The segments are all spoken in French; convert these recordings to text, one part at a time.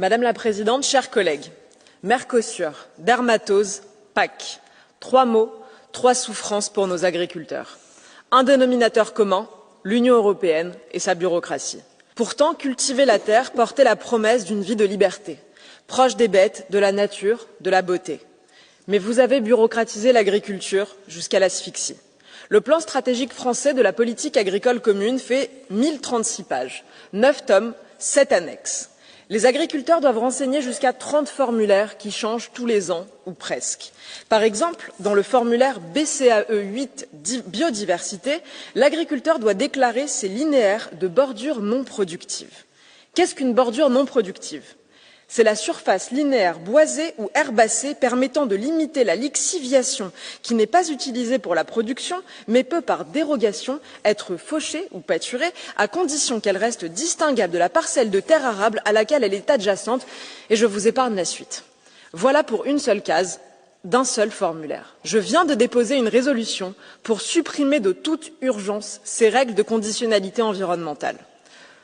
Madame la Présidente, chers collègues, Mercosur, dermatose, PAC. 3 mots, 3 souffrances pour nos agriculteurs. Un dénominateur commun, l'Union européenne et sa bureaucratie. Pourtant, cultiver la terre portait la promesse d'une vie de liberté, proche des bêtes, de la nature, de la beauté. Mais vous avez bureaucratisé l'agriculture jusqu'à l'asphyxie. Le plan stratégique français de la politique agricole commune fait 1036 pages, 9 tomes, 7 annexes. Les agriculteurs doivent renseigner jusqu'à 30 formulaires qui changent tous les ans, ou presque. Par exemple, dans le formulaire BCAE 8 biodiversité, l'agriculteur doit déclarer ses linéaires de bordure non productive. Qu'est-ce qu'une bordure non productive? C'est la surface linéaire boisée ou herbacée permettant de limiter la lixiviation qui n'est pas utilisée pour la production, mais peut par dérogation être fauchée ou pâturée à condition qu'elle reste distinguable de la parcelle de terre arable à laquelle elle est adjacente, et je vous épargne la suite. Voilà pour une seule case d'un seul formulaire. Je viens de déposer une résolution pour supprimer de toute urgence ces règles de conditionnalité environnementale.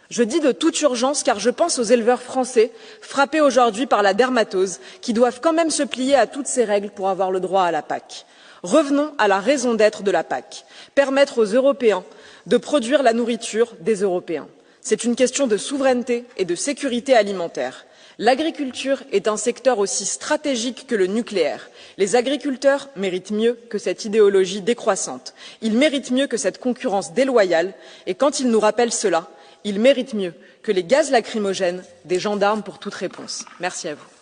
Je dis de toute urgence car je pense aux éleveurs français frappés aujourd'hui par la dermatose qui doivent quand même se plier à toutes ces règles pour avoir le droit à la PAC. Revenons à la raison d'être de la PAC, permettre aux Européens de produire la nourriture des Européens. C'est une question de souveraineté et de sécurité alimentaire. L'agriculture est un secteur aussi stratégique que le nucléaire. Les agriculteurs méritent mieux que cette idéologie décroissante. Ils méritent mieux que cette concurrence déloyale et quand ils nous rappellent cela, ils méritent mieux que les gaz lacrymogènes des gendarmes pour toute réponse. Merci à vous.